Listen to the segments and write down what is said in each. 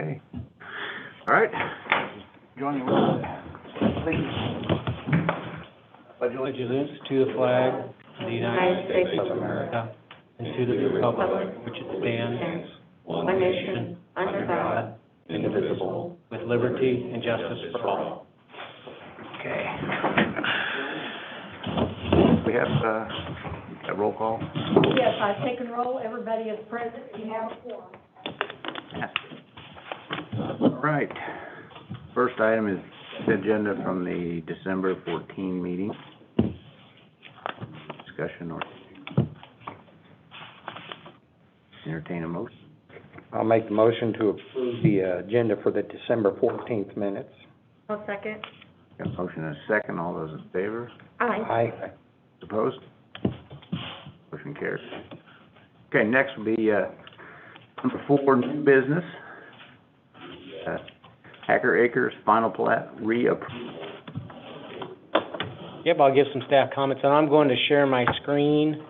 Okay. All right. Join me with pledge allegiance to the flag of the United States of America and to the republic which it stands, one nation, under God, indivisible, with liberty and justice for all. Okay. We have a roll call. Yes, I've taken roll. Everybody is present. We have a quorum. All right. First item is the agenda from the December 14 meeting. Discussion or entertain a motion. I'll make the motion to approve the agenda for the December 14th minutes. I'll second. Got a motion and a second. All those in favor? Aye. Aye. Opposed? Motion carries. Okay, next will be number 4, new business. Hacker Acres final plat reapproval. Yep, I'll give some staff comments, and I'm going to share my screen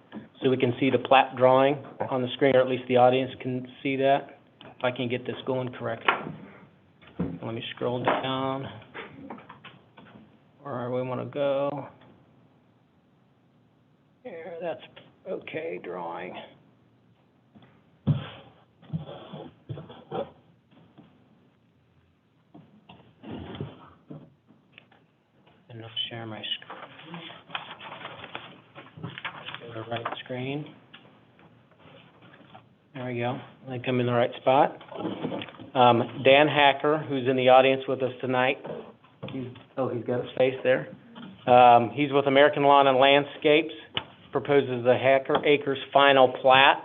so we can see the plat drawing on the screen, or at least the audience can see that, if I can get this going correctly. Let me scroll down. Where we want to go. Here, that's okay, drawing. And I'll share my screen. Go to the right screen. There we go. I think I'm in the right spot. Dan Hacker, who's in the audience with us tonight. He's got his face there. He's with American Lawn and Landscapes. Proposes the Hacker Acres final plat,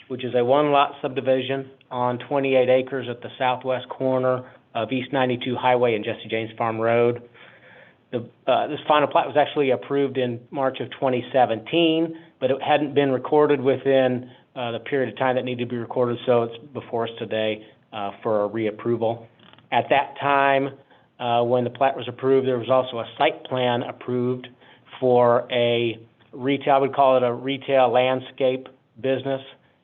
which is a one-lot subdivision on 28 acres at the southwest corner of East 92 Highway and Jesse James Farm Road. This final plat was actually approved in March of 2017, but it hadn't been recorded within the period of time that needed to be recorded, so it's before us today for a reapproval. At that time, when the plat was approved, there was also a site plan approved for a retail, I would call it a retail landscape business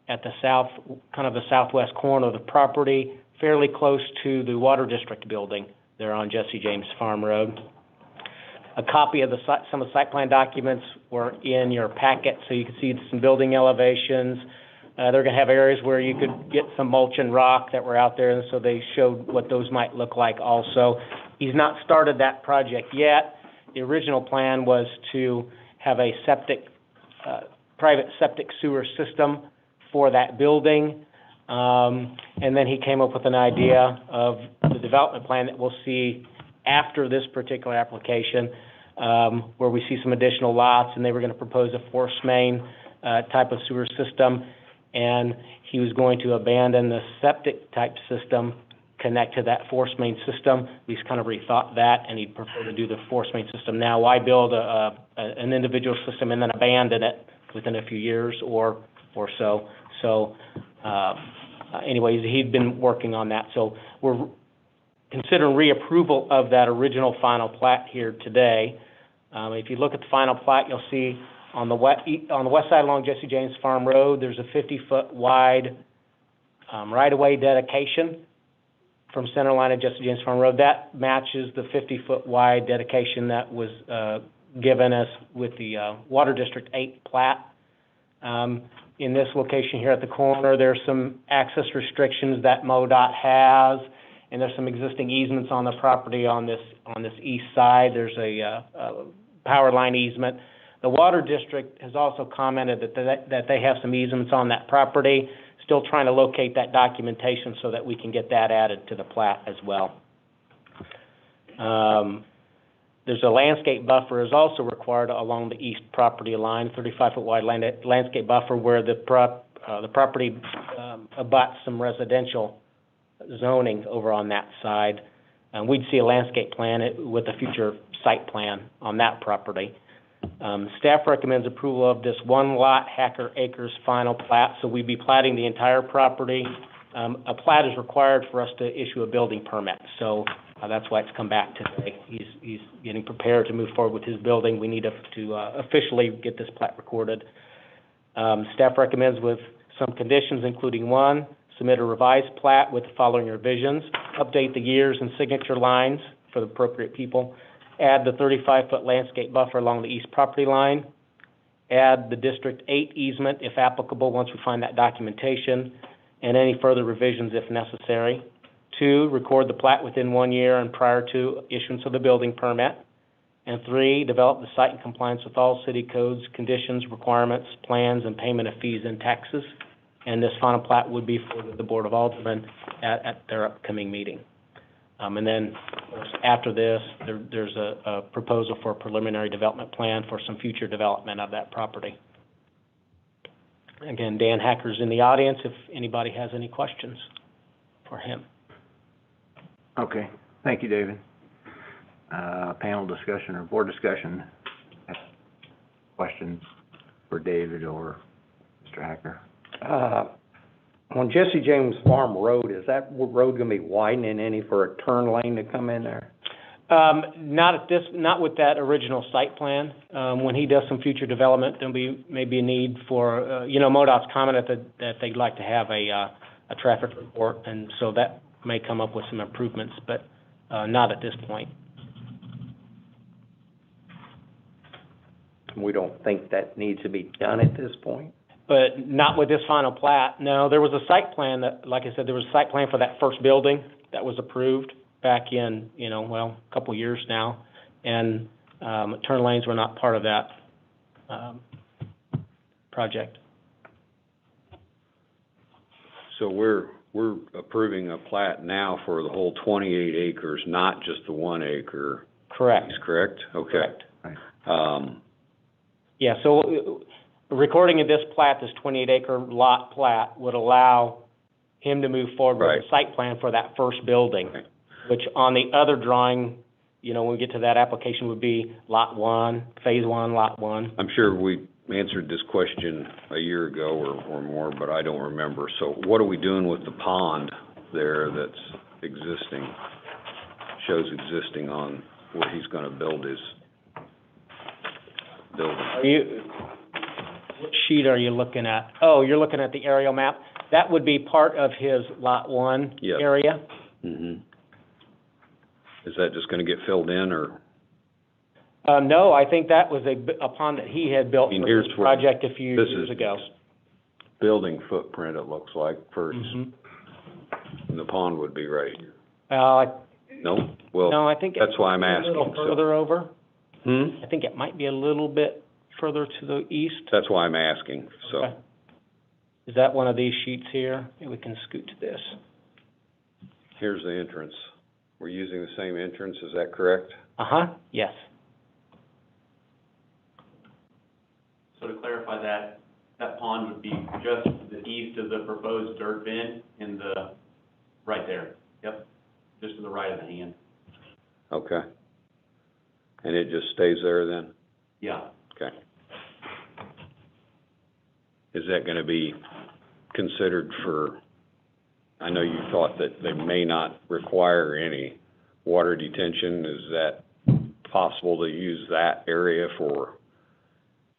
at the the southwest corner of the property, fairly close to the Water District building there on Jesse James Farm Road. A copy of some of the site plan documents were in your packet, so you can see some building elevations. They're going to have areas where you could get some mulch and rock that were out there, and so they showed what those might look like also. He's not started that project yet. The original plan was to have a private septic sewer system for that building, and then he came up with an idea of the development plan that we'll see after this particular application, where we see some additional lots, and they were going to propose a force main type of sewer system, and he was going to abandon the septic type system, connect to that force main system. He's kind of rethought that, and he'd prefer to do the force main system now. Why build an individual system and then abandon it within a few years or so? So, anyways, he'd been working on that. So we're considering reapproval of that original final plat here today. If you look at the final plat, you'll see on the west side along Jesse James Farm Road, there's a 50-foot wide right-of-way dedication from center line of Jesse James Farm Road. That matches the 50-foot wide dedication that was given us with the Water District 8 plat. In this location here at the corner, there's some access restrictions that MoDOT has, and there's some existing easements on the property on this east side. There's a power line easement. The Water District has also commented that they have some easements on that property. Still trying to locate that documentation so that we can get that added to the plat as well. There's a landscape buffer is also required along the east property line, 35-foot wide landscape buffer where the property abuts some residential zoning over on that side. We'd see a landscape plan with a future site plan on that property. Staff recommends approval of this one-lot Hacker Acres final plat, so we'd be platting the entire property. A plat is required for us to issue a building permit, so that's why it's come back today. He's getting prepared to move forward with his building. We need to officially get this plat recorded. Staff recommends with some conditions, including one, submit a revised plat with the following revisions, update the years and signature lines for the appropriate people, add the 35-foot landscape buffer along the east property line, add the District 8 easement if applicable once we find that documentation, and any further revisions if necessary. 2, record the plat within 1 year and prior to issuance of the building permit. And 3, develop the site in compliance with all city codes, conditions, requirements, plans, and payment of fees and taxes. And this final plat would be for the Board of Aldermen at their upcoming meeting. And then, of course, after this, there's a proposal for a preliminary development plan for some future development of that property. Again, Dan Hacker's in the audience if anybody has any questions for him. Okay, thank you, David. Panel discussion or board discussion. Questions for David or Mr. Hacker? On Jesse James Farm Road, is that road gonna be widening any for a turn lane to come in there? Not with that original site plan. When he does some future development, there'll be maybe a need for, MoDOT's commented that they'd like to have a traffic report, and so that may come up with some improvements, but, not at this point. We don't think that needs to be done at this point? But not with this final plat. No, there was a site plan that, like I said, there was a site plan for that first building that was approved back in, a couple years now, and turn lanes were not part of that project. So we're approving a plat now for the whole 28 acres, not just the 1 acre. Correct. Is correct? Okay. Correct. Um, Yeah, so recording of this plat, this 28-acre lot plat, would allow him to move forward with the site plan for that first building, Okay. which on the other drawing, when we get to that application, would be Lot 1, Phase 1, Lot 1. I'm sure we answered this question a year ago or more, but I don't remember. So what are we doing with the pond there that's existing, shows existing on where he's gonna build his building? What sheet are you looking at? Oh, you're looking at the aerial map? That would be part of his Lot 1 Yep. area. Mm-hmm. Is that just gonna get filled in, or? No, I think that was a pond that he had built I mean, for here's his where project a few this years is ago. Building footprint, it looks like, first, Mhm. and the pond would be right here. No? Well, No, I think that's why I'm a asking, little so. further over. Hmm? I think it might be a little bit further to the east. That's why I'm asking, so. Okay. Is that one of these sheets here? Maybe we can scoot to this. Here's the entrance. We're using the same entrance, is that correct? Yes. So to clarify that, that pond would be just to the east of the proposed dirt bin in the, right there. Yep, just to the right of the hand. Okay. And it just stays there then? Yeah. Okay. Is that gonna be considered for, I know you thought that they may not require any water detention. Is that possible to use that area for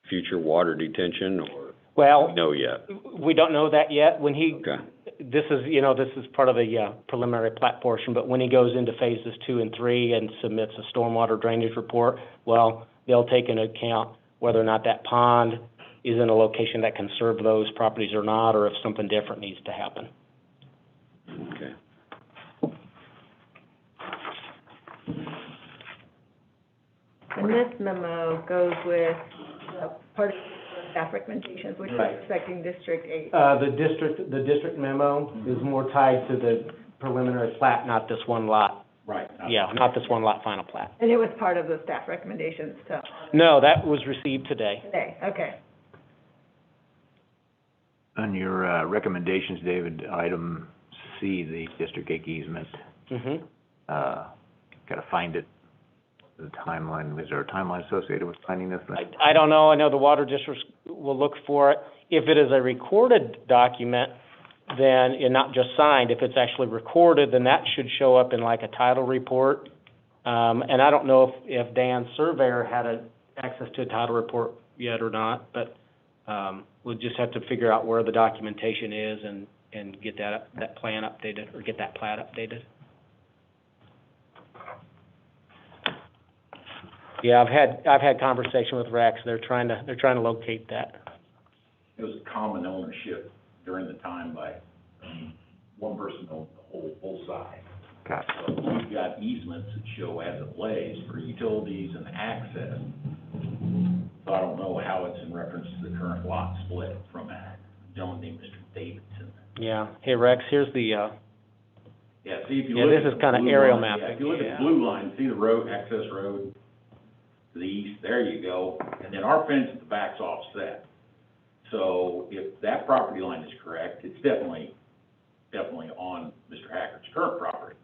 future water detention, or Well, no yet? we don't know that yet. When he, Okay. this is part of the preliminary plat portion, but when he goes into phases 2 and 3 and submits a stormwater drainage report, well, they'll take into account whether or not that pond is in a location that can serve those properties or not, or if something different needs to happen. Okay. And this memo goes with part of the staff recommendations, which Right. is respecting District 8. The district memo is more tied to the preliminary plat, not this one lot. Right. Yeah, not this one lot final plat. And it was part of the staff recommendations, so, No, that was received today. today, okay. On your recommendations, David, item C, the District 8 easement, Mm-hmm. gotta find it, the timeline. Is there a timeline associated with finding this thing? I don't know. I know the water districts will look for it. If it is a recorded document, then, and not just signed, if it's actually recorded, then that should show up in like a title report. And I don't know if Dan's surveyor had access to a title report yet or not, but, we'll just have to figure out where the documentation is and get that plan updated, or get that plat updated. Yeah, I've had conversation with Rex, they're trying to locate that. It was common ownership during the time by, one person owned the whole side. Gotcha. So we've got easements that show as it lays for utilities and access. So I don't know how it's in reference to the current lot split from a gentleman named Mr. Davidson. Yeah, hey Rex, here's the, Yeah, see, if you Yeah, look this at is the kinda blue aerial line- mapping, Yeah, if you look yeah. at the blue line, see the road, access road to the east, there you go. And then our fence at the back's offset. So if that property line is correct, it's definitely on Mr. Hackert's current property.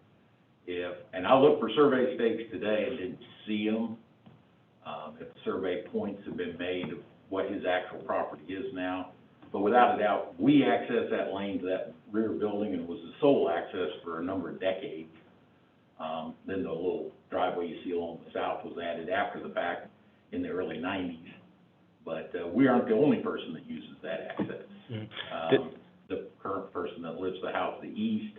And I looked for survey stakes today and didn't see them. If survey points have been made of what his actual property is now. But without a doubt, we access that lane to that rear building, and it was the sole access for a number of decades. Then the little driveway you see along the south was added after the fact in the early 90s. But we aren't the only person that uses that access. The current person that lives the house to the east,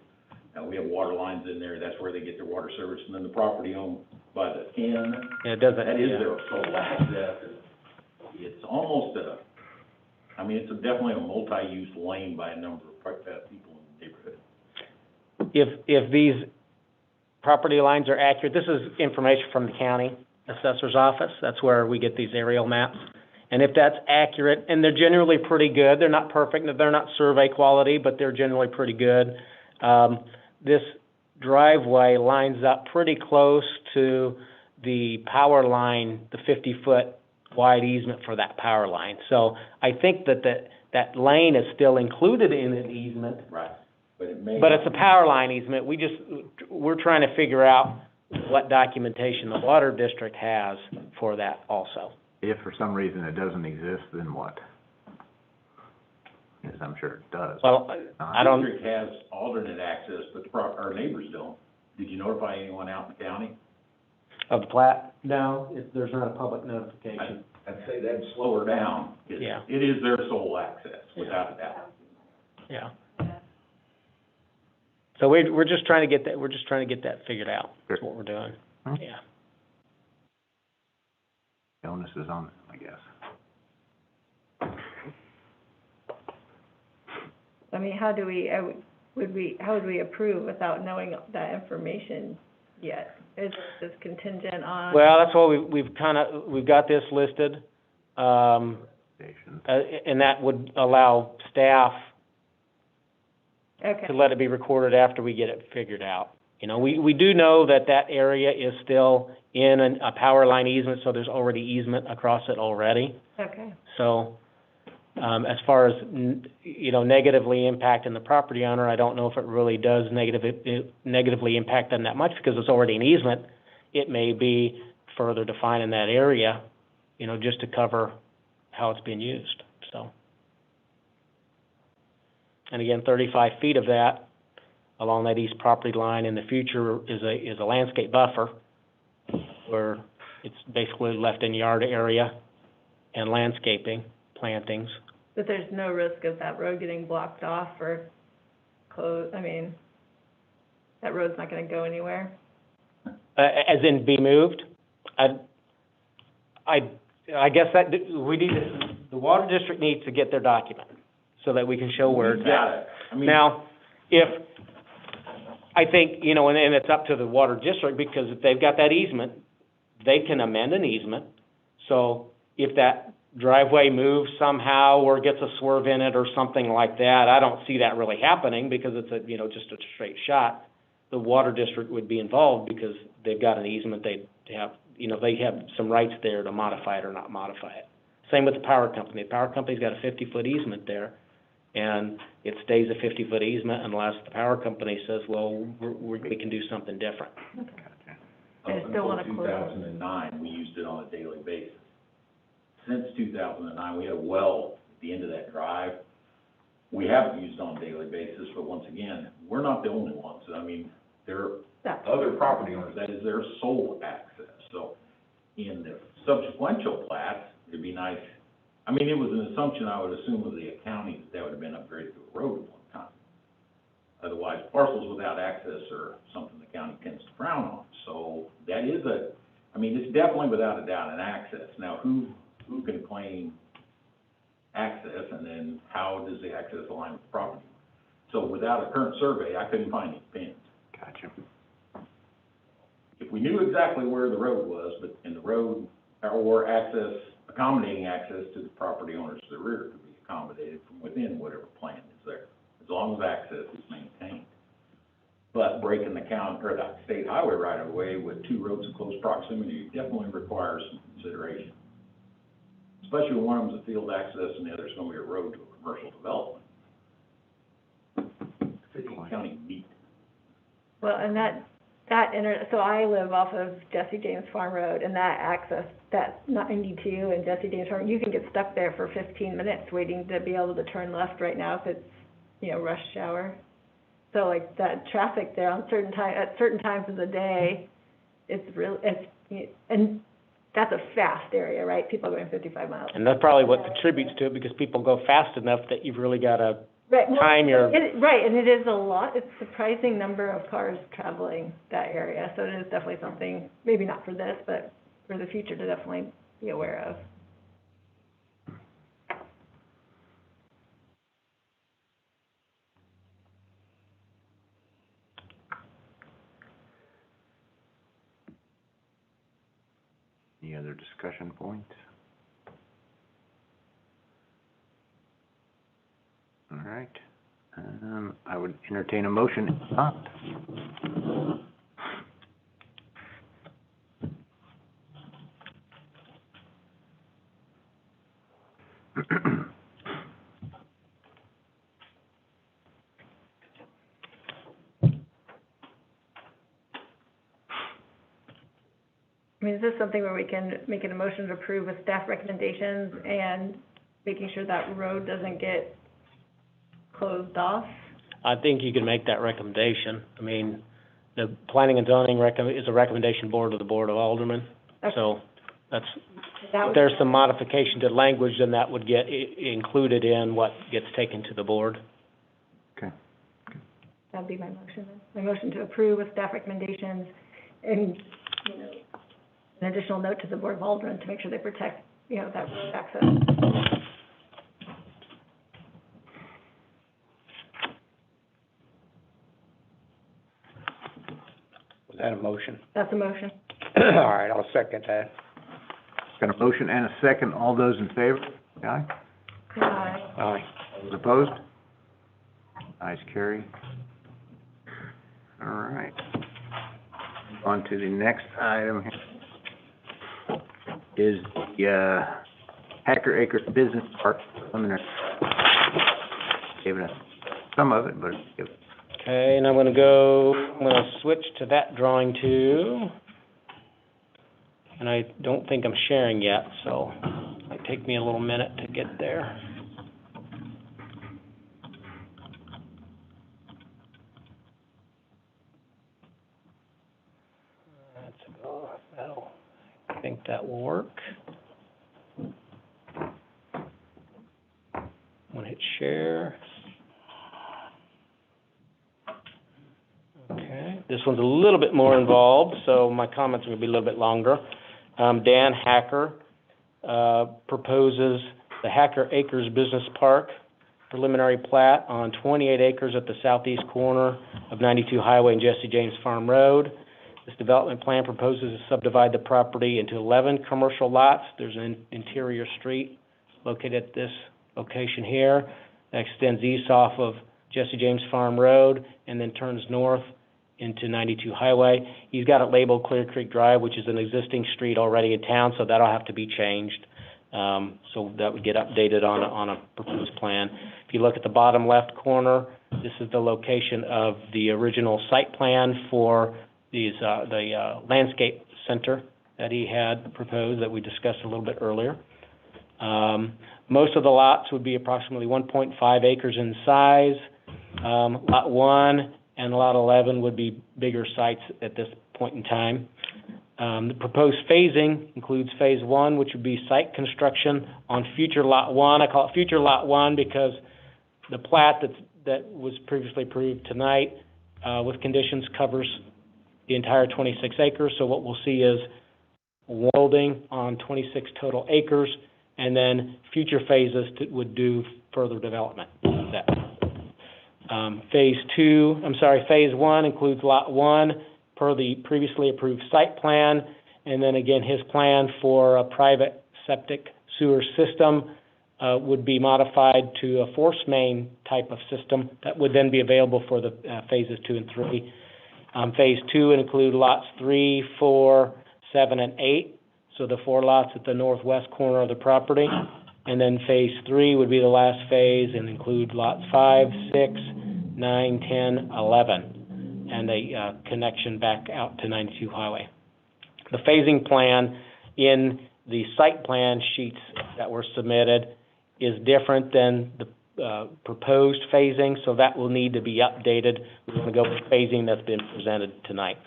we have water lines in there, that's where they get their water service. And then the property owned by the inn, yeah, it doesn't, that is yeah. their sole access. It's almost it's definitely a multi-use lane by a number of people in the neighborhood. If these property lines are accurate, this is information from the county assessor's office, that's where we get these aerial maps. And if that's accurate, and they're generally pretty good, they're not perfect, they're not survey quality, but they're generally pretty good. This driveway lines up pretty close to the power line, the 50-foot wide easement for that power line. So I think that lane is still included in an easement. Right. But But it's a power line easement, we're trying to figure out what documentation the water district has for that also. If for some reason it doesn't exist, then what? Yes, I'm sure it does. Well, I don't, District has alternate access, but our neighbors don't. Did you notify anyone out in the county? of the plat? No, there's not a public notification. I'd say that'd slow her down. Yeah. It is their sole access, without a doubt. Yeah. So we're just trying to get that figured out, that's what we're doing, yeah. The onus is on them, I guess. I mean, how would we approve without knowing that information yet? Is this contingent on? Well, that's why we've got this listed, Stations. and that would allow staff Okay. to let it be recorded after we get it figured out. You know, we do know that area is still in a power line easement, so there's already easement across it already. Okay. So, as far as, negatively impacting the property owner, I don't know if it really does negatively impact them that much, because it's already an easement. It may be further defining that area, just to cover how it's being used, so. And again, 35 feet of that along that east property line in the future is a landscape buffer, where it's basically left in yard area and landscaping, plantings. But there's no risk of that road getting blocked off or closed, that road's not gonna go anywhere? As in be moved? I guess that, the water district needs to get their document, so that we can show where it's We've got at. it. I mean, Now, I think, and it's up to the water district, because if they've got that easement, they can amend an easement. So if that driveway moves somehow or gets a swerve in it or something like that, I don't see that really happening, because it's just a straight shot. The water district would be involved, because they've got an easement, they have some rights there to modify it or not modify it. Same with the power company. The power company's got a 50-foot easement there, and it stays a 50-foot easement unless the power company says, well, we can do something different. I still wanna Until close it. 2009, we used it on a daily basis. Since 2009, we had a well at the end of that drive. We haven't used it on a daily basis, but once again, we're not the only ones. There are other property owners, that is their sole access. So in the subsequential plats, it'd be nice, it was an assumption, I would assume, of the county that would have been upgraded to a road at one time. Otherwise, parcels without access are something the county tends to frown on. So that is it's definitely without a doubt an access. Now, who can claim access, and then how does the access align with the property? So without a current survey, I couldn't find any pins. Gotcha. If we knew exactly where the road was, and the road, or accommodating access to the property owners to the rear could be accommodated from within whatever plan is there, as long as access is maintained. But breaking the state highway right of way with two roads in close proximity definitely requires some consideration. Especially when one of them's a field access and the other's gonna be a road to a commercial development. City and county meet. Well, and so I live off of Jesse James Farm Road, and that access, that 92 and Jesse James Farm, you can get stuck there for 15 minutes waiting to be able to turn left right now if it's, rush hour. So like that traffic there at certain times of the day, and that's a fast area, right? People are going 55 miles. And that's probably what contributes to it, because people go fast enough that you've really got to Right. time your... Right, and it is a lot, it's a surprising number of cars traveling that area, so it is definitely something, maybe not for this, but for the future to definitely be aware of. Any other discussion points? All right. I would entertain a motion if not. I mean, is this something where we can make an motion to approve with staff recommendations and making sure that road doesn't get closed off? I think you can make that recommendation. I mean, the planning and zoning is a recommendation board of the Board of Aldermen. Okay. So that's, That if would- there's some modification to language, then that would get included in what gets taken to the board. Okay. That'd be my motion then. My motion to approve with staff recommendations and, an additional note to the Board of Aldermen to make sure they protect, that road access. Was that a motion? That's a motion. All right, I'll second that. Got a motion and a second. All those in favor? Aye. Aye. Aye. Those opposed? Ayes carry. All right. On to the next item here. Is the, Hacker Acres Business Park preliminary. Giving us some of it, but Okay, and I'm gonna switch to that drawing too. And I don't think I'm sharing yet, so it might take me a little minute to get there. I think that will work. I'm gonna hit share. Okay, this one's a little bit more involved, so my comments are gonna be a little bit longer. Dan Hacker, proposes the Hacker Acres Business Park preliminary plat on 28 acres at the southeast corner of 92 Highway and Jesse James Farm Road. This development plan proposes to subdivide the property into 11 commercial lots. There's an interior street located at this location here that extends east off of Jesse James Farm Road and then turns north into 92 Highway. He's got it labeled Clear Creek Drive, which is an existing street already in town, so that'll have to be changed. So that would get updated on a proposed plan. If you look at the bottom left corner, this is the location of the original site plan for the landscape center that he had proposed that we discussed a little bit earlier. Most of the lots would be approximately 1.5 acres in size. Lot 1 and Lot 11 would be bigger sites at this point in time. The proposed phasing includes Phase 1, which would be site construction on future Lot 1. I call it future Lot 1 because the plat that was previously approved tonight, with conditions covers the entire 26 acres. So what we'll see is one building on 26 total acres, and then future phases would do further development of that. Phase 1 includes Lot 1 per the previously approved site plan, and then again, his plan for a private septic sewer system would be modified to a force main type of system that would then be available for the phases 2 and 3. Phase 2 would include lots 3, 4, 7, and 8, so the 4 lots at the northwest corner of the property. And then phase 3 would be the last phase and include lots 5, 6, 9, 10, 11, and a connection back out to 92 Highway. The phasing plan in the site plan sheets that were submitted is different than the proposed phasing, so that will need to be updated. We're going to go with phasing that's been presented tonight.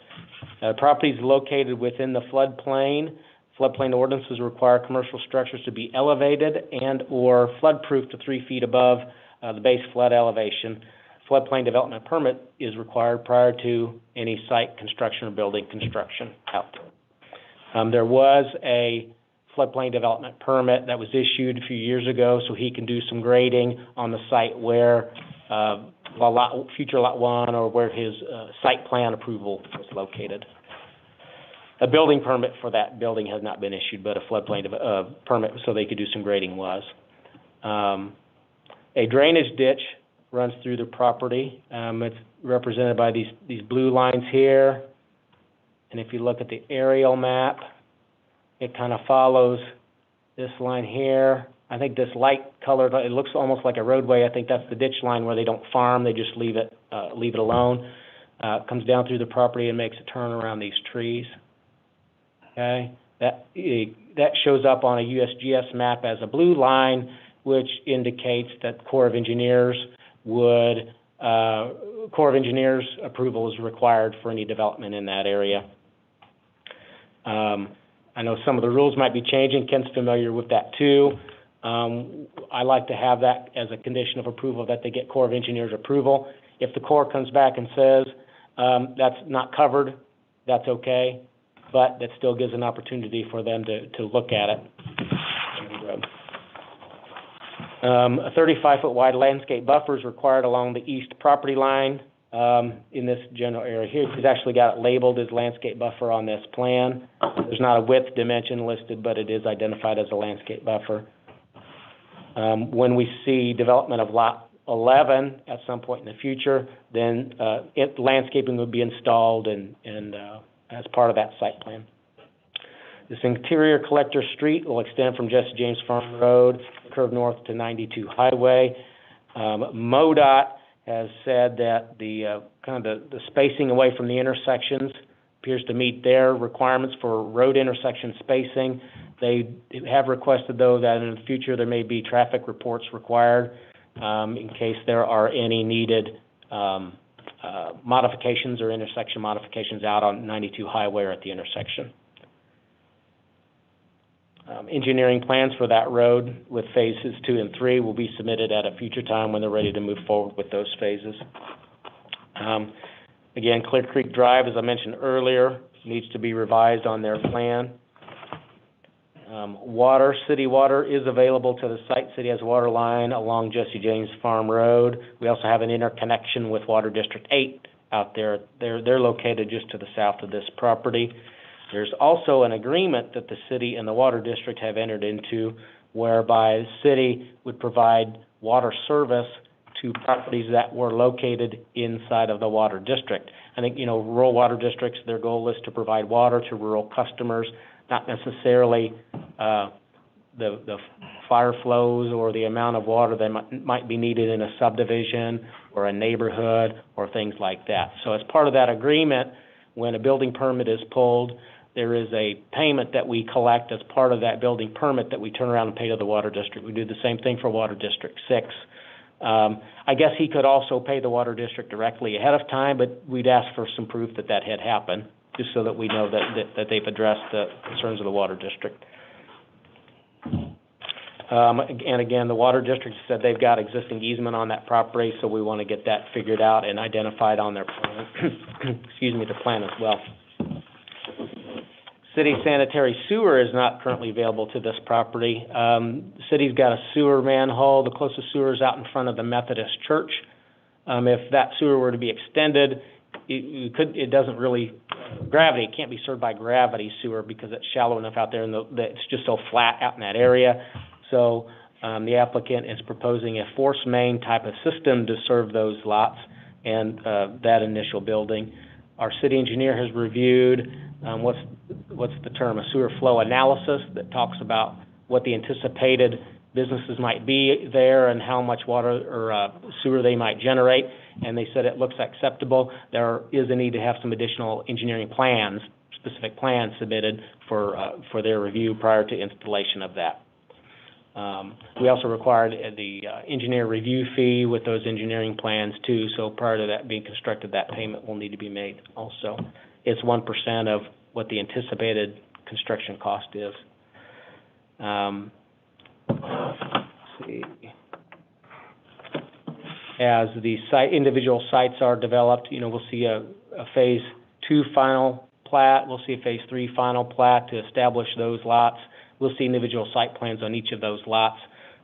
The property is located within the floodplain. Floodplain ordinances require commercial structures to be elevated and or flood-proof to 3 feet above the base flood elevation. Floodplain development permit is required prior to any site construction or building construction out there. There was a floodplain development permit that was issued a few years ago, so he can do some grading on the site where future Lot 1 or where his site plan approval was located. A building permit for that building has not been issued, but a floodplain permit so they could do some grading was. A drainage ditch runs through the property. It's represented by these blue lines here. And if you look at the aerial map, it kind of follows this line here. I think this light colored, it looks almost like a roadway. I think that's the ditch line where they don't farm, they just leave it alone. It comes down through the property and makes a turn around these trees. Okay, that shows up on a USGS map as a blue line, which indicates that Corps of Engineers approval is required for any development in that area. I know some of the rules might be changing. Ken's familiar with that too. I like to have that as a condition of approval, that they get Corps of Engineers approval. If the Corps comes back and says that's not covered, that's okay, but that still gives an opportunity for them to look at it. A 35-foot wide landscape buffer is required along the east property line in this general area here. He's actually got it labeled as landscape buffer on this plan. There's not a width dimension listed, but it is identified as a landscape buffer. When we see development of Lot 11 at some point in the future, then landscaping would be installed and as part of that site plan. This interior collector street will extend from Jesse James Farm Road, curve north to 92 Highway. MoDOT has said that the spacing away from the intersections appears to meet their requirements for road intersection spacing. They have requested, though, that in the future there may be traffic reports required in case there are any needed modifications or intersection modifications out on 92 Highway or at the intersection. Engineering plans for that road with phases 2 and 3 will be submitted at a future time when they're ready to move forward with those phases. Again, Clear Creek Drive, as I mentioned earlier, needs to be revised on their plan. City water is available to the site. City has a water line along Jesse James Farm Road. We also have an interconnection with Water District 8 out there. They're located just to the south of this property. There's also an agreement that the city and the Water District have entered into whereby the city would provide water service to properties that were located inside of the Water District. I think, rural water districts, their goal is to provide water to rural customers, not necessarily the fire flows or the amount of water that might be needed in a subdivision or a neighborhood or things like that. So as part of that agreement, when a building permit is pulled, there is a payment that we collect as part of that building permit that we turn around and pay to the Water District. We do the same thing for Water District 6. I guess he could also pay the Water District directly ahead of time, but we'd ask for some proof that had happened, just so that we know that they've addressed the concerns of the Water District. And again, the water district said they've got existing easement on that property, so we want to get that figured out and identified on their plan, excuse me, the plan as well. City sanitary sewer is not currently available to this property. The city's got a sewer manhole. The closest sewer is out in front of the Methodist church. If that sewer were to be extended, it doesn't really, gravity, it can't be served by gravity sewer because it's shallow enough out there and it's just so flat out in that area. So, the applicant is proposing a force main type of system to serve those lots and, that initial building. Our city engineer has reviewed, what's the term, a sewer flow analysis that talks about what the anticipated businesses might be there and how much water or sewer they might generate, and they said it looks acceptable. There is a need to have some additional engineering plans, specific plans submitted for their review prior to installation of that. We also required the engineer review fee with those engineering plans too, so prior to that being constructed, that payment will need to be made also. It's 1% of what the anticipated construction cost is. Let's see. As the individual sites are developed, we'll see a phase 2 final plat, we'll see a phase 3 final plat to establish those lots. We'll see individual site plans on each of those lots.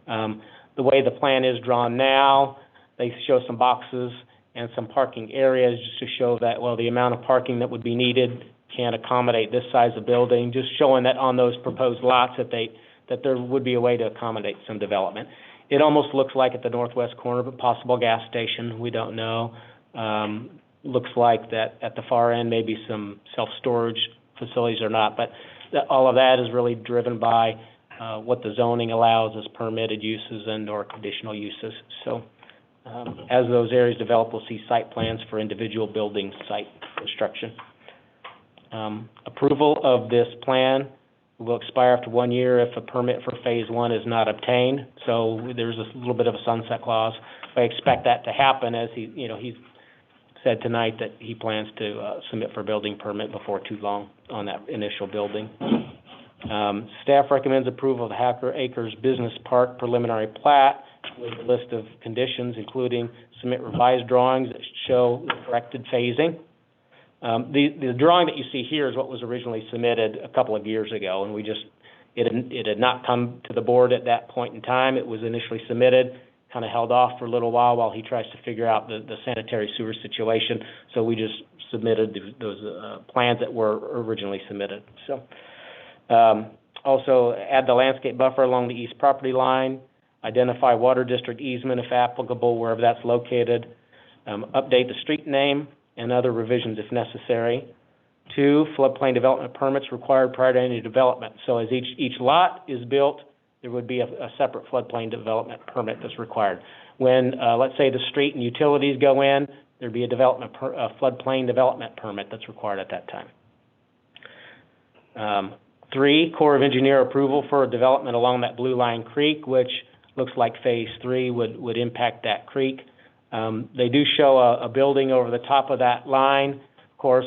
The way the plan is drawn now, they show some boxes and some parking areas just to show that, well, the amount of parking that would be needed can't accommodate this size of building, just showing that on those proposed lots that there would be a way to accommodate some development. It almost looks like at the northwest corner of a possible gas station. We don't know. Looks like that at the far end, maybe some self-storage facilities or not, but all of that is really driven by what the zoning allows as permitted uses and or conditional uses. So as those areas develop, we'll see site plans for individual building site construction. Approval of this plan will expire after 1 year if a permit for phase 1 is not obtained. So there's a little bit of a sunset clause. I expect that to happen as he's said tonight that he plans to submit for a building permit before too long on that initial building. Staff recommends approval of the Hacker Acres Business Park preliminary plat with a list of conditions, including submit revised drawings that show the corrected phasing. The drawing that you see here is what was originally submitted a couple of years ago, and it had not come to the board at that point in time. It was initially submitted, kind of held off for a little while he tries to figure out the sanitary sewer situation. So we just submitted those plans that were originally submitted. So also add the landscape buffer along the east property line, identify water district easement if applicable wherever that's located, update the street name and other revisions if necessary. 2, floodplain development permits required prior to any development. So as each lot is built, there would be a separate floodplain development permit that's required. When, let's say, the street and utilities go in, there'd be a floodplain development permit that's required at that time. 3, Corps of Engineer approval for a development along that Blue Line Creek, which looks like phase 3 would impact that creek. They do show a building over the top of that line. Of course,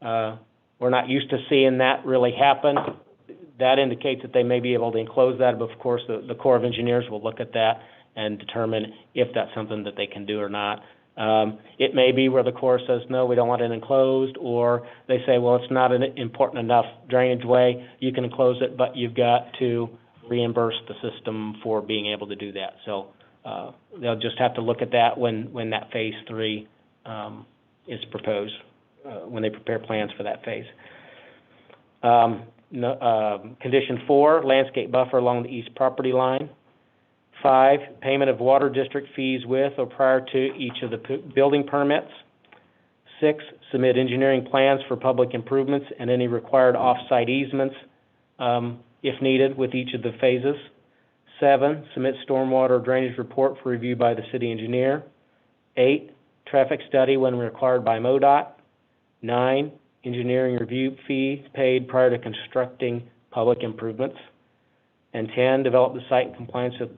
we're not used to seeing that really happen. That indicates that they may be able to enclose that, but of course the Corps of Engineers will look at that and determine if that's something that they can do or not. It may be where the Corps says, no, we don't want it enclosed, or they say, well, it's not an important enough drainage way, you can enclose it, but you've got to reimburse the system for being able to do that. So they'll just have to look at that when that phase 3 is proposed, when they prepare plans for that phase. Condition 4, landscape buffer along the east property line. 5, payment of water district fees with or prior to each of the building permits. 6, submit engineering plans for public improvements and any required off-site easements, if needed, with each of the phases. 7, submit stormwater drainage report for review by the city engineer. 8, traffic study when required by MoDOT. 9, engineering review fee paid prior to constructing public improvements. And 10, develop the site in compliance with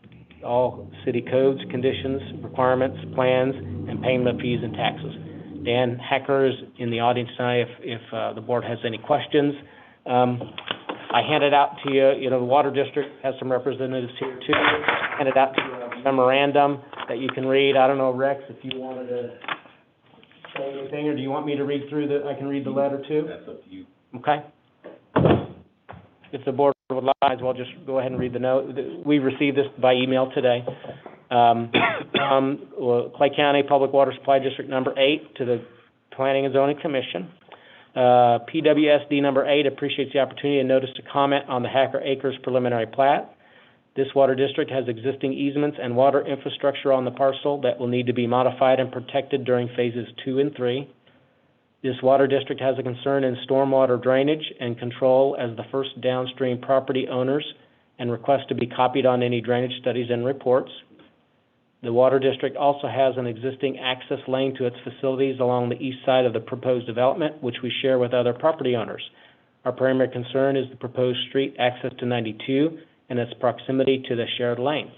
all city codes, conditions, requirements, plans, and payment of fees and taxes. Dan Hacker is in the audience tonight if the board has any questions. I handed out to you, the Water District has some representatives here too. Handed out to you a memorandum that you can read. I don't know, Rex, if you wanted to say anything, or do you want me to read through I can read the letter too? That's up to you. Okay. If the board would like, might as well just go ahead and read the note. We received this by email today. Clay County Public Water Supply District number 8 to the Planning and Zoning Commission. PWSD number 8 appreciates the opportunity and notice to comment on the Hacker Acres preliminary plat. This water district has existing easements and water infrastructure on the parcel that will need to be modified and protected during phases 2 and 3. This water district has a concern in stormwater drainage and control as the first downstream property owners and request to be copied on any drainage studies and reports. The water district also has an existing access lane to its facilities along the east side of the proposed development, which we share with other property owners. Our primary concern is the proposed street access to 92 and its proximity to the shared lane.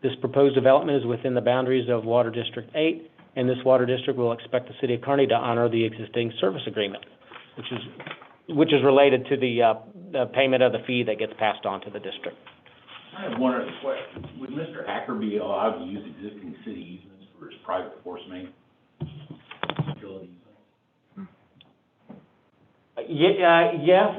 This proposed development is within the boundaries of Water District 8, and this water district will expect the city of Kearney to honor the existing service agreement, which is related to the payment of the fee that gets passed on to the district. I have one other question. Would Mr. Hacker be allowed to use existing city easements for his private force main? Utility easement? Yes,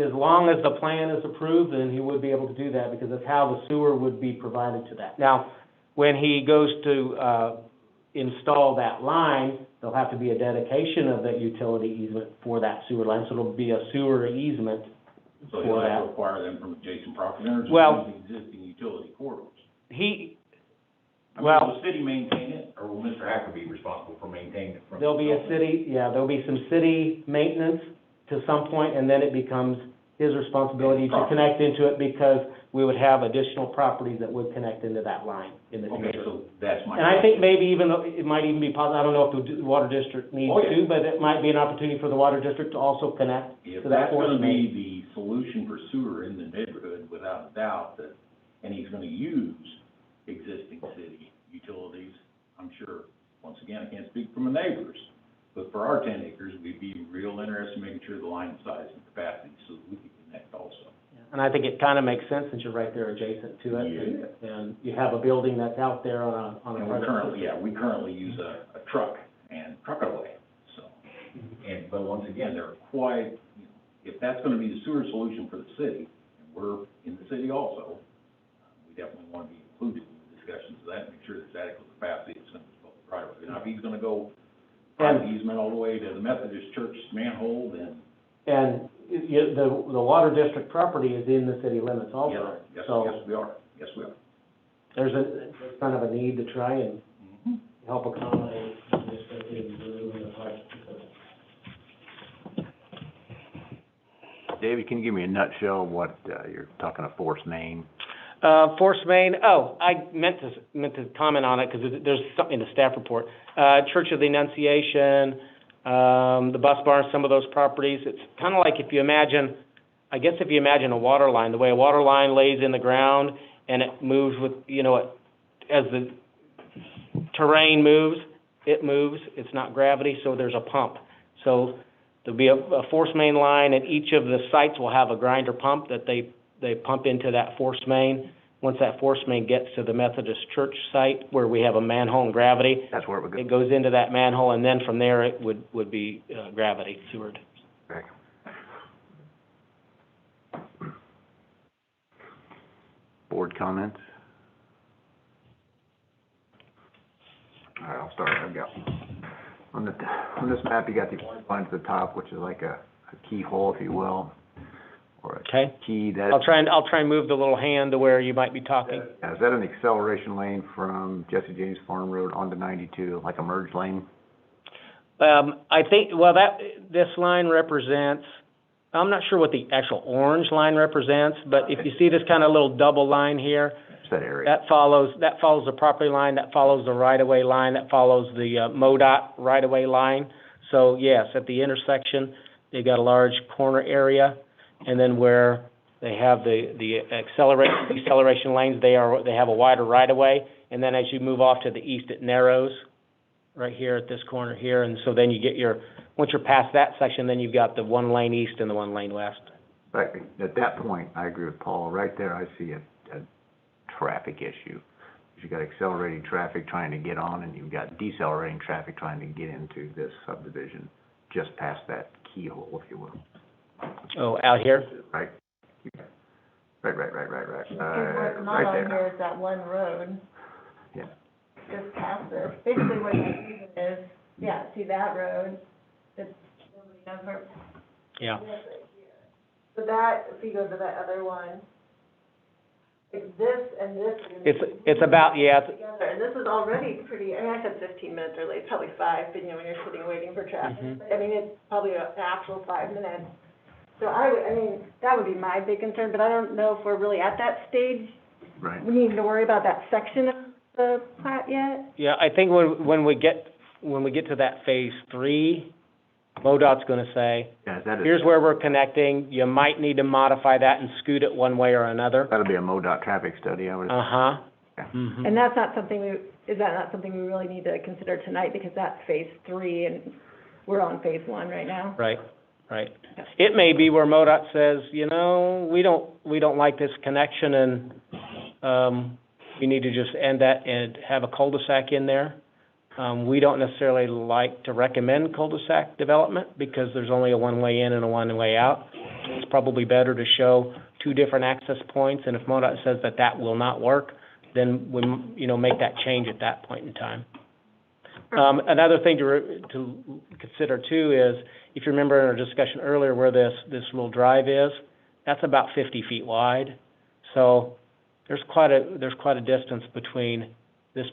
as long as the plan is approved, then he would be able to do that, because that's how the sewer would be provided to that. Now, when he goes to install that line, there'll have to be a dedication of that utility easement for that sewer line, so it'll be a sewer easement So for he'll have to that. acquire them from adjacent property owners Well- or use the existing utility corridors? Well- Will the city maintain it, or will Mr. Hacker be responsible for maintaining it from? There'll be there'll be some city maintenance to some point, and then it becomes his responsibility to connect into it, because we would have additional properties that would connect into that line in the future. Okay, so that's my And I think question. maybe even though, it might even be possible, I don't know if the water district needs Oh, yeah. to, but it might be an opportunity for the water district to also connect If to that that's force gonna main. be the solution for sewer in the neighborhood, without a doubt, and he's gonna use existing city utilities, I'm sure, once again, I can't speak for my neighbors, but for our 10 acres, we'd be real interested in making sure the line size and capacity, so that we can connect also. And I think it kind of makes sense since you're right there adjacent to it. And you have a building that's out there on a And private. we currently use a truck and truck it away, so. But once again, they're quite, if that's gonna be the sewer solution for the city, and we're in the city also, we definitely wanna be included in the discussions of that, make sure there's adequate capacity, it's gonna be public private. Now, if he's gonna go private easement all the way to the Methodist church manhole, then. And the water district property is in the city limits also. Yes, So yes, we are, yes, we are. there's kind of a need to try and Mhm. help accommodate this in the project. David, can you give me a nutshell of what, you're talking of force main? Force main, I meant to comment on it, because there's something in the staff report. Church of the Annunciation, the bus barn, some of those properties, it's kind of like if you imagine a water line, the way a water line lays in the ground, and it moves with, as the terrain moves, it moves, it's not gravity, so there's a pump. So there'll be a force main line, and each of the sites will have a grinder pump that they pump into that force main. Once that force main gets to the Methodist church site, where we have a manhole and gravity, That's where it would go. it goes into that manhole, and then from there, it would be gravity sewered. Back. Board comments? All right, I'll start. I've got, on this map, you got the orange line at the top, which is like a keyhole, if you will, or Okay. a key that. I'll try and move the little hand to where you might be talking. Is that an acceleration lane from Jesse James Farm Road onto 92, like a merge lane? I think, this line represents, I'm not sure what the actual orange line represents, but if you see this kind of little double line here, It's that area. that follows the property line, that follows the right-of-way line, that follows the MoDOT right-of-way line. So yes, at the intersection, they've got a large corner area, and then where they have the deceleration lanes, they have a wider right-of-way, and then as you move off to the east, it narrows right here at this corner here, and so then you get once you're past that section, then you've got the one lane east and the one lane west. But at that point, I agree with Paul, right there, I see a traffic issue. You've got accelerating traffic trying to get on, and you've got decelerating traffic trying to get into this subdivision, just past that keyhole, if you will. Oh, out here? Right? Right. And what's Right not on there. here is that one road. Yeah. Just past this, basically where that easement is, yeah, see that road, it's, nobody knows where. Yeah. So that, if you go to that other one, it's this and this. are gonna be It's about, yeah, it's, together, and this is already pretty, I mean, I said 15 minutes early, it's probably 5, but you know, when you're sitting waiting for traffic. Mhm. But, I mean, it's probably an actual 5 minutes. So I mean, that would be my big concern, but I don't know if we're really at that stage. Right. We need to worry about that section of the plat yet. yeah, I think when we get to that phase 3, MoDOT's gonna say, Yeah, is that here's where we're connecting, you might need to modify that and scoot it one way or another. that'll be a MoDOT traffic study, I would. Uh-huh. Yeah. Mhm. And that's not something is that not something we really need to consider tonight, because that's phase 3 and we're on phase 1 right now? Right. It may be where MoDOT says, you know, we don't like this connection, and, we need to just end that and have a cul-de-sac in there. We don't necessarily like to recommend cul-de-sac development, because there's only a one-way in and a one-way out. It's probably better to show 2 different access points, and if MoDOT says that will not work, then we, make that change at that point in time. Another thing to consider too is, if you remember in our discussion earlier where this little drive is, that's about 50 feet wide. So there's quite a distance between this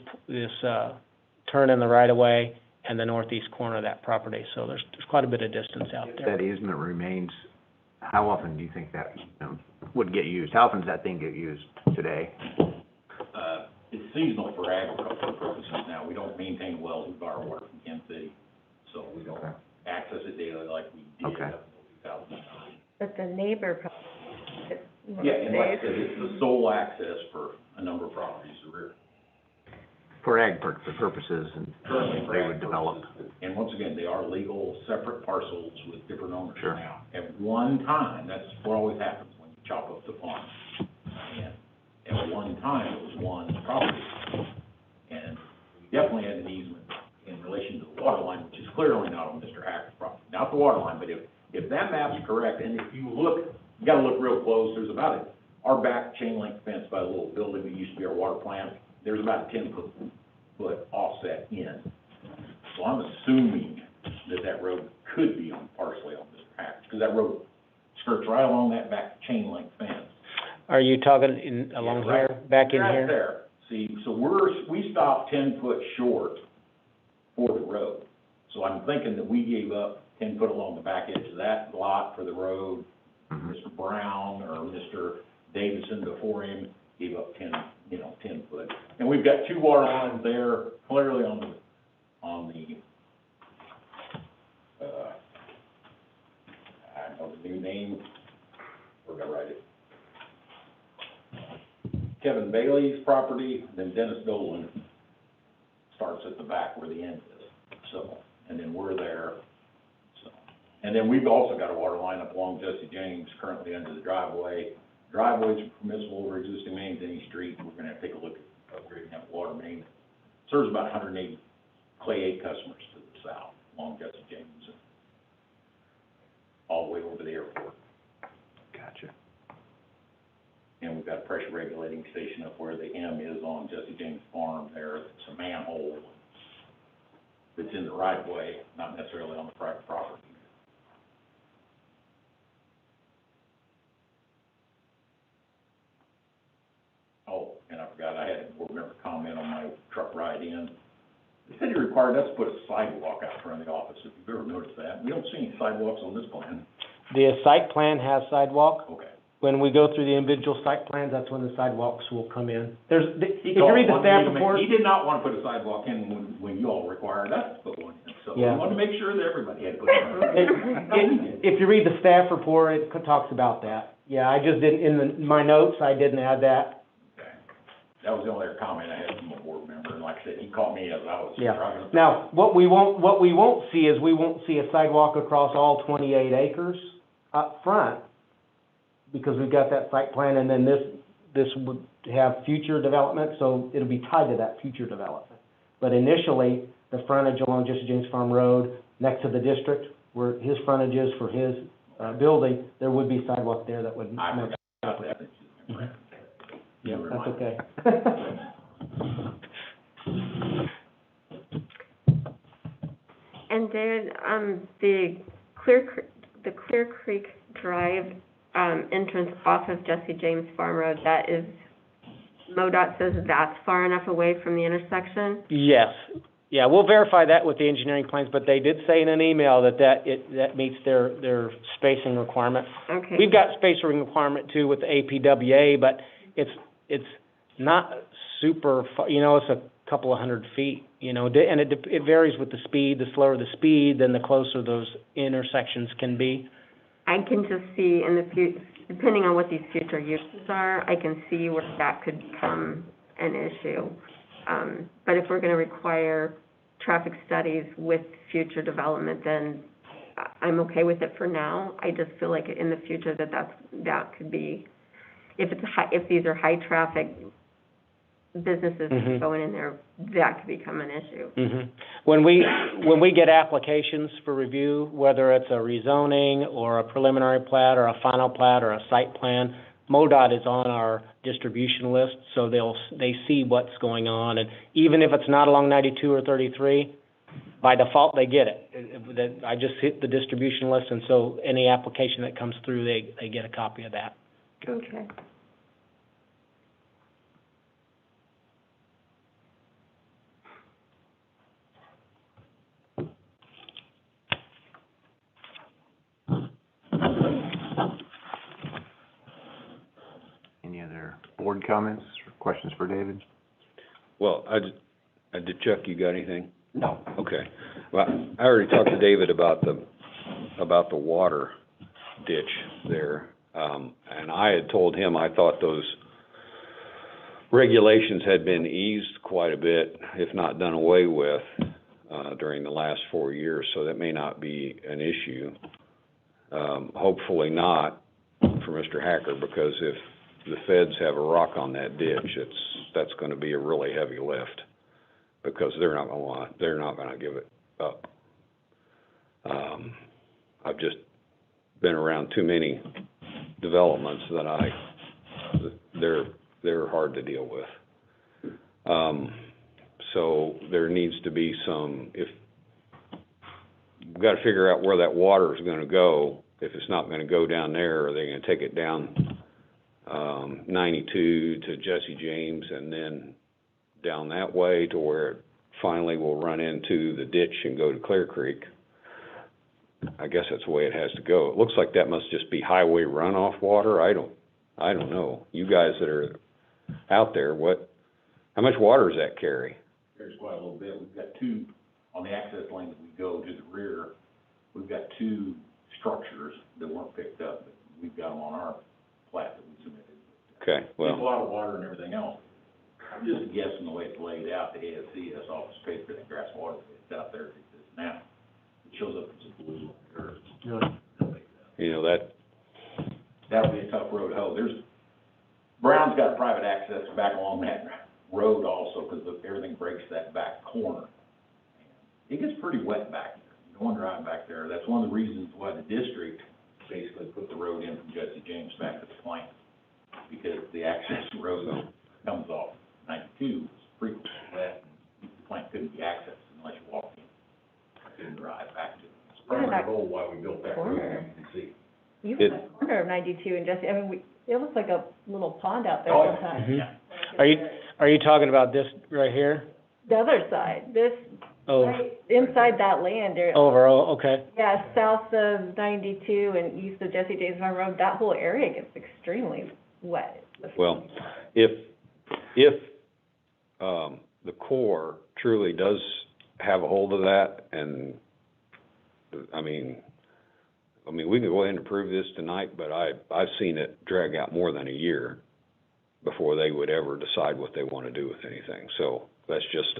turn in the right of way and the northeast corner of that property. So there's quite a bit of distance out If there. that easement remains, how often do you think that, would get used? How often does that thing get used today? It's seasonal for agricultural purposes now. We don't maintain wells, we borrow water from Kansas City, so we don't Okay. access it daily like we did Okay. up until 2009. But the neighbor probably, Yeah, and like I said, it's the sole access for a number of properties, the rear. For ag purposes, and Currently for they ag would develop. purposes. And once again, they are legal, separate parcels with different owners Sure. now. At one time, that's what always happens when you chop up the farm. And at one time, it was one property. And we definitely had an easement in relation to the water line, which is clearly not on Mr. Hacker's property. Not the water line, but if that map's correct, and if you look, you gotta look real close, there's about our back chain link fence by the little building that used to be our water plant, there's about a 10-foot offset in. So I'm assuming that road could be partially on Mr. Hacker's, because that road skirts right along that back chain link fence. Are you talking along Yeah, right. here, back in Right here? there. See, so we stopped 10 foot short for the road. So I'm thinking that we gave up 10 foot along the back edge of that lot for the road. Mhm. Mr. Brown or Mr. Davison before him gave up 10 foot. And we've got 2 water lines there, clearly on the, I don't know the new name, we're gonna write it. Kevin Bailey's property, then Dennis Dolan starts at the back where the end is, so, and then we're there, so. And then we've also got a water line up along Jesse James, currently under the driveway. Driveways are permissible over existing mains any street, we're gonna have to take a look at upgrading that water main. Serves about 180 Clay 8 customers to the south, along Jesse James, and all the way over to the airport. Gotcha. And we've got a pressure regulating station up where the M is on Jesse James Farm there. It's a manhole that's in the right of way, not necessarily on the private property. Oh, and I forgot, I had a board member comment on my truck ride in. They said you required us to put a sidewalk out front of the office, if you've ever noticed that. We don't see any sidewalks on this plan. The site plan has sidewalk. Okay. When we go through the individual site plans, that's when the sidewalks will come in. If He you read the called, staff wanted me to report, He did not want to put a sidewalk in when you all required us to put one in, so we Yeah. wanted to make sure that everybody had put one in. if you read the staff report, it talks about that. Yeah, I just didn't, my notes, I didn't add that. Okay. That was the only other comment I had from a board member, and like I said, he caught me as I was Yeah. driving. Now, what we won't see is we won't see a sidewalk across all 28 acres up front. because we've got that site plan, and then this would have future development, so it'll be tied to that future development. But initially, the frontage along Jesse James Farm Road, next to the district, where his frontage is for his, building, there would be sidewalk there that would. I forgot about that. Yeah, that's okay. And David, the Clear Creek Drive, entrance off of Jesse James Farm Road, that is, MoDOT says that's far enough away from the intersection? Yes. Yeah, we'll verify that with the engineering plans, but they did say in an email that meets their spacing requirement. Okay. We've got spacing requirement too with the APWA, but it's not super far, it's a couple of 100 feet, and it varies with the speed. The slower the speed, then the closer those intersections can be. I can just see in the future, depending on what these future uses are, I can see where that could become an issue. But if we're gonna require traffic studies with future development, then I'm okay with it for now. I just feel like in the future that could be, if these are high traffic businesses going in there, that could become an issue. When we get applications for review, whether it's a rezoning or a preliminary plat or a final plat or a site plan, MoDOT is on our distribution list, so they see what's going on, and even if it's not along 92 or 33, by default they get it. I just hit the distribution list, and so any application that comes through, they get a copy of that. Okay. Any other board comments or questions for David? Well, did Chuck, you got anything? No. Okay. Well, I already talked to David about the water ditch there. And I had told him I thought those regulations had been eased quite a bit, if not done away with, during the last 4 years, so that may not be an issue. Hopefully not for Mr. Hacker, because if the feds have a rock on that ditch, that's gonna be a really heavy lift, because they're not gonna give it up. I've just been around too many developments that they're hard to deal with. So there needs to be we've got to figure out where that water is gonna go. If it's not gonna go down there, are they gonna take it down 92 to Jesse James and then down that way to where it finally will run into the ditch and go to Clear Creek? I guess that's the way it has to go. It looks like that must just be highway runoff water. I don't know. You guys that are out there, how much water does that carry? There's quite a little bit. We've got two, on the access lane that we go to the rear, we've got two structures that weren't picked up, but we've got them on our plat that we submitted. Okay, There's a well, lot of water and everything else. I'm just guessing the way it's laid out, the ASCS office paid for the grass water that's out there as it exists now. It shows up as a blue or. That'll be a tough road to hoe. Brown's got private access back along that road also, because everything breaks that back corner. It gets pretty wet back there. You don't want to drive back there. That's one of the reasons why the district basically put the road in from Jesse James back to the plant, because the access road comes off 92, it's frequently wet, and the plant couldn't be accessed unless you walked in. Couldn't drive back to it. It's primary goal why we built that road, as you can see. Even the corner of 92 and Jesse, it looks like a little pond out there Oh, yeah. sometimes. Mhm. Are you talking about this right here? The other side, Oh, right inside that land area. overall, okay. Yeah, south of 92 and east of Jesse James Farm Road, that whole area gets extremely wet. well, if the Corps truly does have a hold of that, and, I mean, we can go ahead and approve this tonight, but I've seen it drag out more than a year before they would ever decide what they want to do with anything. So that's just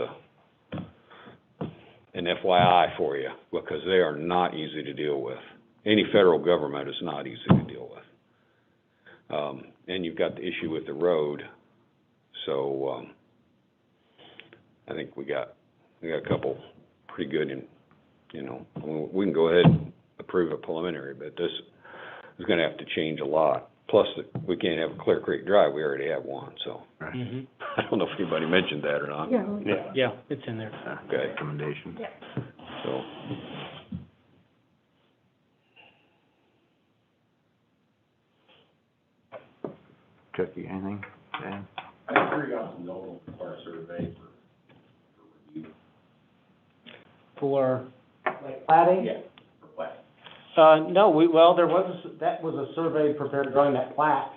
an FYI for you, because they are not easy to deal with. Any federal government is not easy to deal with. And you've got the issue with the road, so, I think we got a couple pretty good in, you know, we can go ahead and approve a preliminary, but this is gonna have to change a lot. Plus, we can't have a Clear Creek Drive, we already have one, so. Right. Mhm. I don't know if anybody mentioned that or not. Yeah. Yeah, it's in there. Okay. Recommendations. Yeah. So, Chucky, anything, Dan? I'm curious to know our survey for review. For, like, plating? Yeah, for plat. No, that was a survey prepared during that plat.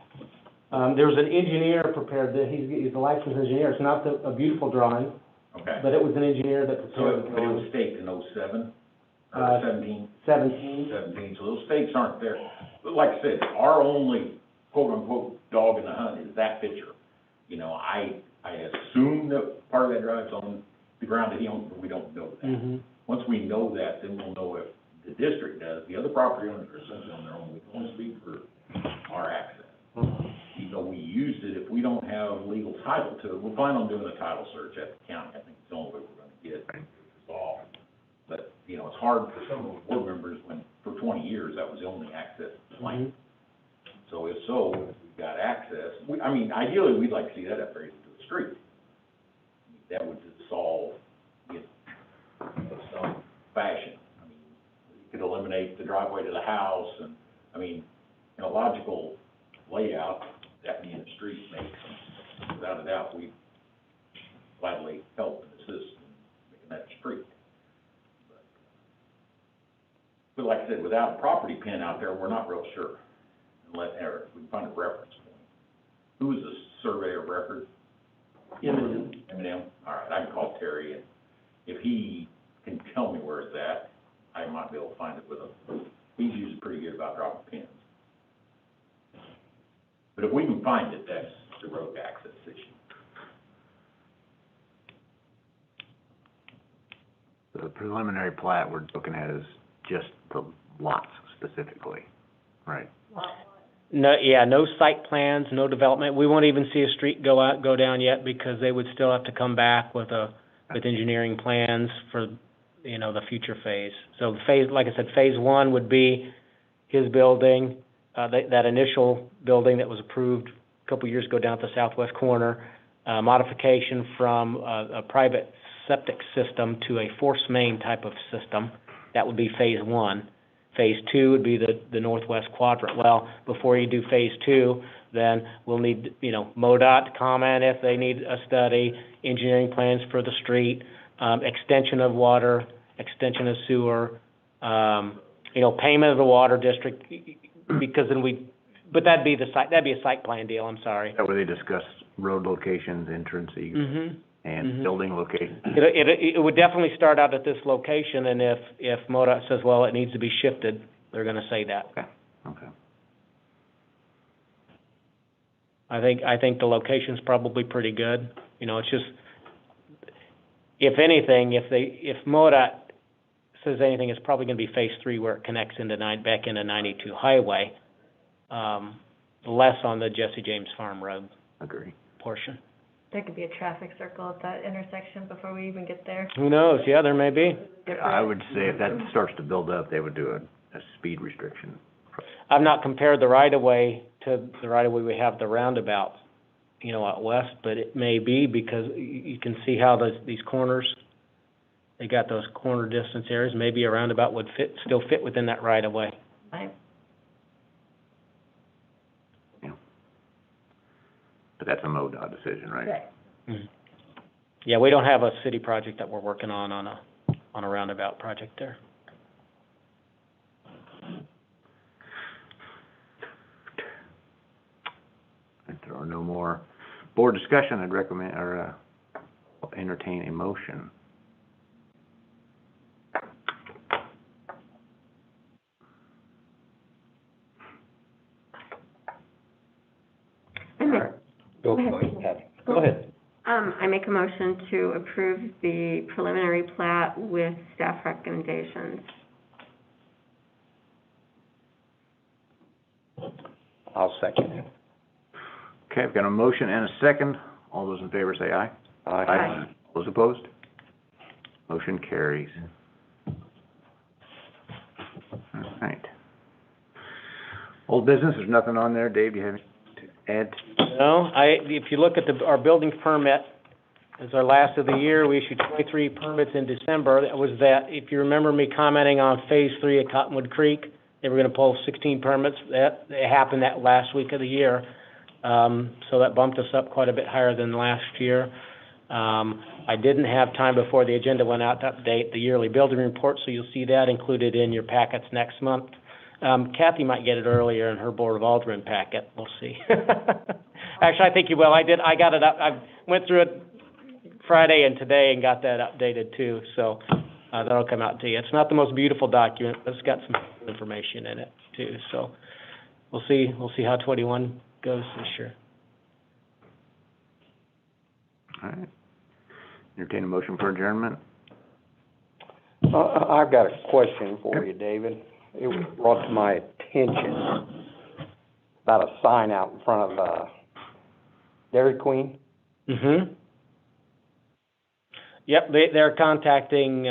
There was an engineer prepared, he's a licensed engineer, it's not a beautiful drawing, Okay. but it was an engineer that So, prepared the but it was drawing. staked in '07, Uh, or 17? 17. 17, so those stakes aren't there. But like I said, our only quote-unquote dog in the hunt is that picture. You know, I assume that part of that drive's on the ground that he owns, but we don't know that. Mhm. Once we know that, then we'll know if the district does. The other property owners are essentially on their own. We can only speak for our access. Even though we used it, if we don't have legal title to it, we're planning on doing a title search at the county. I think it's the only way we're gonna get it resolved. But, you know, it's hard for some of the board members when, for 20 years, that was the only access to the land. So if we've got access, I mean, ideally, we'd like to see that upgraded to a street. That would just solve it in some fashion. I mean, you could eliminate the driveway to the house, and, I mean, in a logical layout, that being a street makes, without a doubt, we gladly help and assist in making that a street. But like I said, without a property pin out there, we're not real sure, unless, or we can find a reference point. Who is the surveyor of record? M&M? All right, I can call Terry, and if he can tell me where it's at, I might be able to find it with him. He's usually pretty good about dropping pins. But if we can find it, that's the road access issue. The preliminary plat we're looking at is just the lots specifically, right? No, yeah, no site plans, no development. We won't even see a street go down yet because they would still have to come back with engineering plans for, you know, the future phase. So like I said, phase one would be his building, that initial building that was approved a couple years ago down at the southwest corner, modification from a private septic system to a force main type of system. That would be phase one. Phase two would be the northwest quadrant. Well, before you do phase two, then we'll need, you know, MoDOT to comment if they need a study, engineering plans for the street, extension of water, extension of sewer, you know, payment of the water district, because then but that'd be a site plan deal, I'm sorry. That where they discuss road locations, entrance, egress, Mm-hmm. and building locations. It would definitely start out at this location, and if MoDOT says, well, it needs to be shifted, they're gonna say that. Okay. I think the location's probably pretty good. You know, it's just, if anything, if MoDOT says anything, it's probably gonna be phase three where it connects back into 92 Highway, less on the Jesse James Farm Road Agree. portion. There could be a traffic circle at that intersection before we even get there. Who knows? Yeah, there may be. I would say if that starts to build up, they would do a speed restriction. I've not compared the right-of-way to the right-of-way we have the roundabout, you know, out west, but it may be because you can see how these corners, they got those corner distance areas. Maybe a roundabout would still fit within that right-of-way. Right. But that's a MoDOT decision, right? Right. Mhm. Yeah, we don't have a city project that we're working on a roundabout project there. If there are no more board discussion, I'd recommend, or, entertain a motion. Go ahead. Go ahead. I make a motion to approve the preliminary plat with staff recommendations. I'll second it. Okay, I've got a motion and a second. All those in favor say aye. Aye. All those opposed? Motion carries. All right. Old business, there's nothing on there. Dave, do you have anything to add? No, if you look at our building permit, as our last of the year, we issued 23 permits in December. That was if you remember me commenting on Phase 3 at Cottonwood Creek, they were gonna pull 16 permits. That happened that last week of the year. So that bumped us up quite a bit higher than last year. I didn't have time before the agenda went out to update the yearly building report, so you'll see that included in your packets next month. Kathy might get it earlier in her Board of Aldermen packet, we'll see. Actually, I think you will. I got it up, I went through it Friday and today and got that updated too, so, that'll come out to you. It's not the most beautiful document, but it's got some information in it too, so we'll see how 21 goes this year. All right. Entertain a motion for adjournment. I've got a question for you, David. It was brought to my attention about a sign out in front of, Dairy Queen. Mm-hmm. Yep, they're contacting,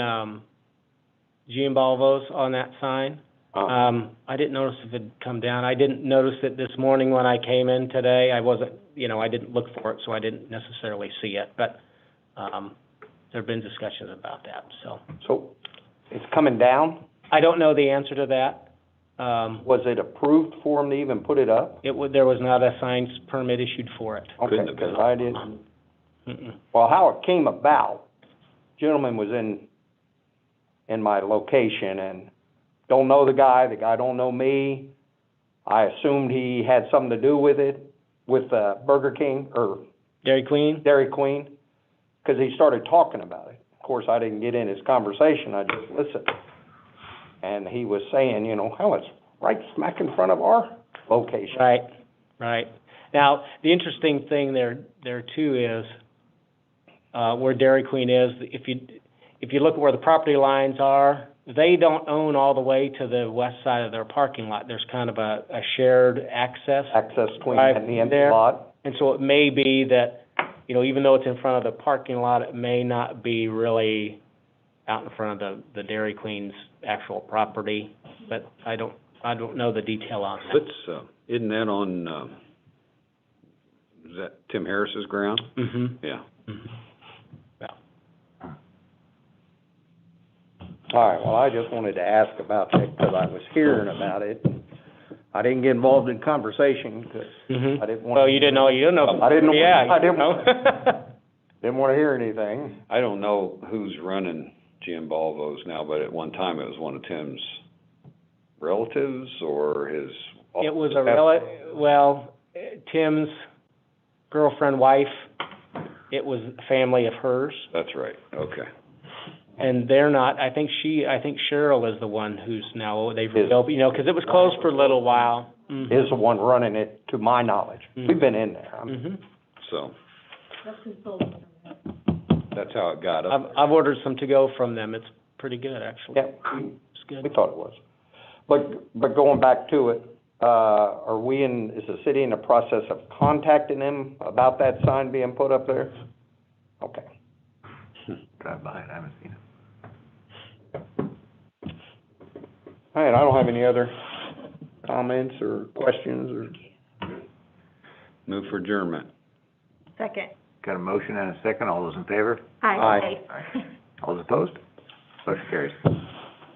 Giambalvo's on that sign. I didn't notice if it had come down. I didn't notice it this morning when I came in today. I wasn't, I didn't look for it, so I didn't necessarily see it, but, there have been discussions about that, so. So, it's coming down? I don't know the answer to that. Was it approved for them to even put it up? There was not a signs permit issued for it. Okay, Couldn't have been. because I didn't. Mm-mm. Well, how it came about, gentleman was in my location and don't know the guy don't know me. I assumed he had something to do with it, with Burger King or Dairy Queen? Dairy Queen, because he started talking about it. Of course, I didn't get in his conversation, I just listened. And he was saying, hell, it's right smack in front of our location. Right. Now, the interesting thing there too is, where Dairy Queen is, if you look at where the property lines are, they don't own all the way to the west side of their parking lot. There's kind of a shared access. Access between Right and the empty there. lot. And so it may be that, even though it's in front of the parking lot, it may not be really out in front of the Dairy Queen's actual property, but I don't know the detail on that. Isn't that on, is that Tim Harris's ground? Mm-hmm. Yeah. Mm-hmm. Yeah. All right, well, I just wanted to ask about that because I was hearing about it. I didn't get involved in conversation because Mm-hmm. I didn't want. Well, you didn't know. I didn't know. Yeah. I didn't know. Didn't want to hear anything. I don't know who's running Giambalvo's now, but at one time it was one of Tim's relatives or his. It was Tim's girlfriend, wife. It was family of hers. That's right, okay. And they're not, I think Cheryl is the one who's now, they've rebuilt, because it was closed for a little while. Mm-hmm. Is the one running it, to my knowledge. Mhm. We've been in there. Mm-hmm. So. That's how it got up. I've ordered some to go from them. It's pretty good, actually. Yeah, It's good. we thought it was. But going back to it, is the city in the process of contacting them about that sign being put up there? Okay. Drive by it, I haven't seen it. All right, I don't have any other comments or questions or. Move for adjournment. Second. Got a motion and a second. All those in favor? Aye. All those opposed? Motion carries.